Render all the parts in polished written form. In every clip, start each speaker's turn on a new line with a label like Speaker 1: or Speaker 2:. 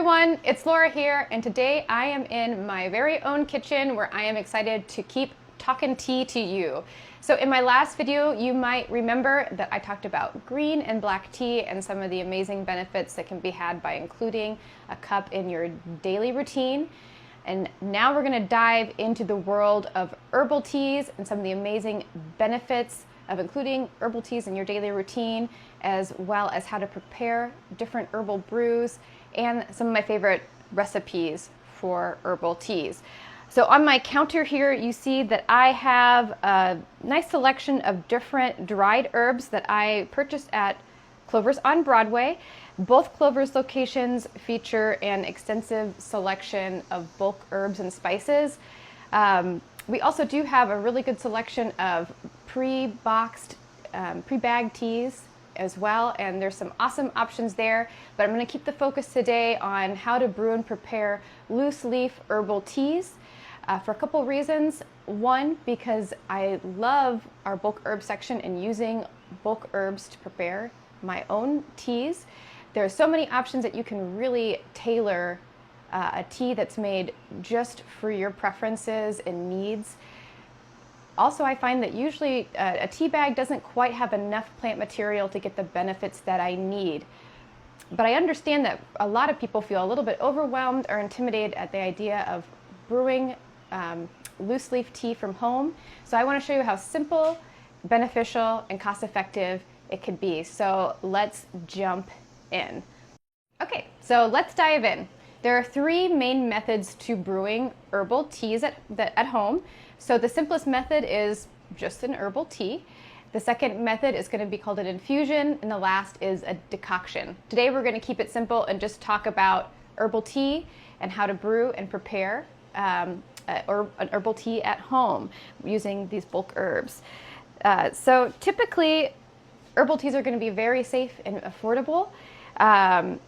Speaker 1: everyone, it's Laura here, and today I am in my very own kitchen where I am excited to keep talking tea to you. So in my last video, you might remember that I talked about green and black tea and some of the amazing benefits that can be had by including a cup in your daily routine. And now we're going to dive into the world of herbal teas and some of the amazing benefits of including herbal teas in your daily routine, as well as how to prepare different herbal brews and some of my favorite recipes for herbal teas. So on my counter here, you see that I have a nice selection of different dried herbs that I purchased at Clover's on Broadway. Both Clover's locations feature an extensive selection of bulk herbs and spices. We also do have a really good selection of pre-boxed, pre-bagged teas as well, and there's some awesome options there, but I'm going to keep the focus today on how to brew and prepare loose leaf herbal teas for a couple reasons. One, because I love our bulk herb section and using bulk herbs to prepare my own teas. There are so many options that you can really tailor a tea that's made just for your preferences and needs. Also, I find that usually a tea bag doesn't quite have enough plant material to get the benefits that I need. But I understand that a lot of people feel a little bit overwhelmed or intimidated at the idea of brewing loose leaf tea from home. So I want to show you how simple, beneficial, and cost-effective it could be. So let's jump in. Okay, so let's dive in. There are three main methods to brewing herbal teas at home. So the simplest method is just an herbal tea. The second method is going to be called an infusion, and the last is a decoction. Today we're going to keep it simple and just talk about herbal tea and how to brew and prepare an herbal tea at home using these bulk herbs. So typically herbal teas are going to be very safe and affordable, and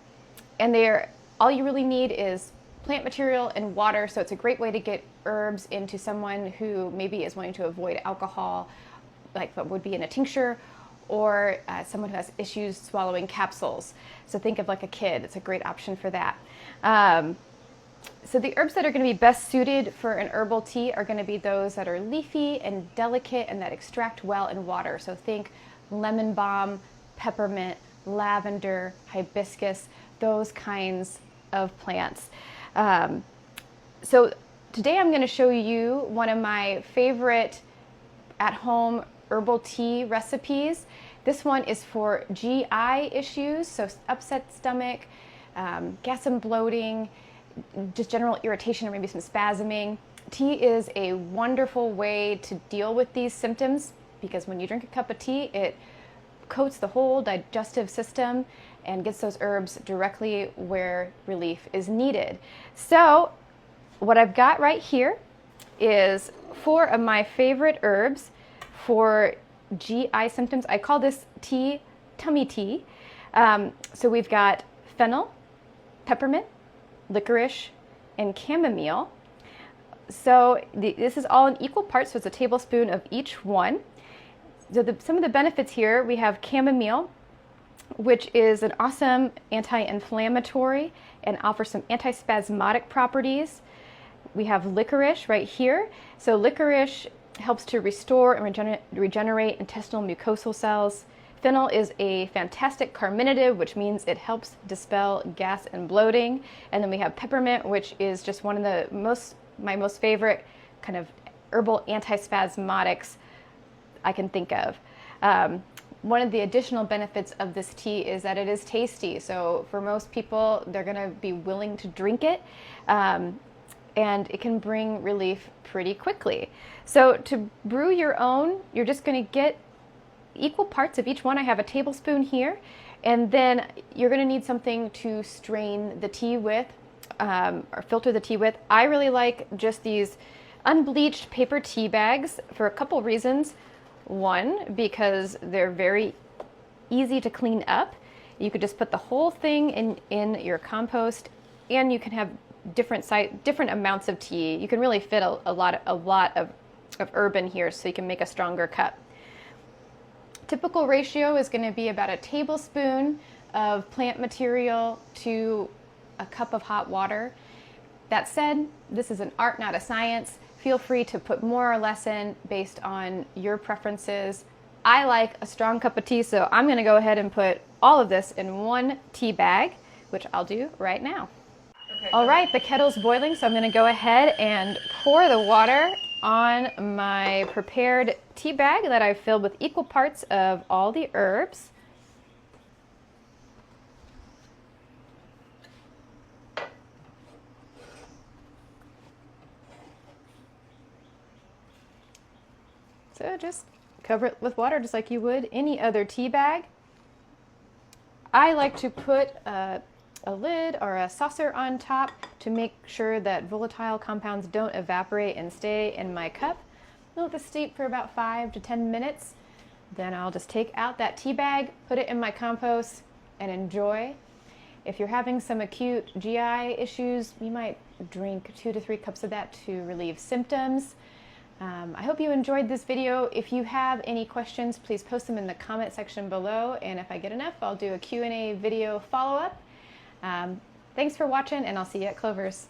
Speaker 1: all you really need is plant material and water, so it's a great way to get herbs into someone who maybe is wanting to avoid alcohol, like what would be in a tincture, or someone who has issues swallowing capsules. So think of like a kid, it's a great option for that. So the herbs that are going to be best suited for an herbal tea are going to be those that are leafy and delicate and that extract well in water. So think lemon balm, peppermint, lavender, hibiscus, those kinds of plants. So today I'm going to show you one of my favorite at-home herbal tea recipes. This one is for GI issues, so upset stomach, gas and bloating, just general irritation or maybe some spasming. Tea is a wonderful way to deal with these symptoms because when you drink a cup of tea, it coats the whole digestive system and gets those herbs directly where relief is needed. So what I've got right here is 4 of my favorite herbs for GI symptoms. I call this tea tummy tea. So we've got fennel, peppermint, licorice, and chamomile. So this is all in equal parts, so it's a tablespoon of each one. So some of the benefits here, we have chamomile, which is an awesome anti-inflammatory and offers some antispasmodic properties. We have licorice right here. So licorice helps to restore and regenerate intestinal mucosal cells. Fennel is a fantastic carminative, which means it helps dispel gas and bloating. And then we have peppermint, which is just one of my most favorite kind of herbal antispasmodics I can think of. One of the additional benefits of this tea is that it is tasty. So for most people, they're going to be willing to drink it, and it can bring relief pretty quickly. So to brew your own, you're just going to get equal parts of each one. I have a tablespoon here, and then you're going to need something to strain the tea with, or filter the tea with. I really like just these unbleached paper tea bags for a couple reasons. One, because they're very easy to clean up. You could just put the whole thing in your compost, and you can have different amounts of tea. You can really fit a lot of herb in here, so you can make a stronger cup. Typical ratio is going to be about a tablespoon of plant material to a cup of hot water. That said, this is an art, not a science. Feel free to put more or less in based on your preferences. I like a strong cup of tea, so I'm going to go ahead and put all of this in one tea bag, which I'll do right now. Okay, all right, the kettle's boiling, so I'm going to go ahead and pour the water on my prepared tea bag that I've filled with equal parts of all the herbs. So just cover it with water just like you would any other tea bag. I like to put a lid or a saucer on top to make sure that volatile compounds don't evaporate and stay in my cup. I'll let this steep for about 5 to 10 minutes. Then I'll just take out that tea bag, put it in my compost, and enjoy. If you're having some acute GI issues, you might drink 2 to 3 cups of that to relieve symptoms. I hope you enjoyed this video. If you have any questions, please post them in the comment section below, and if I get enough, I'll do a Q&A video follow-up. Thanks for watching, and I'll see you at Clover's.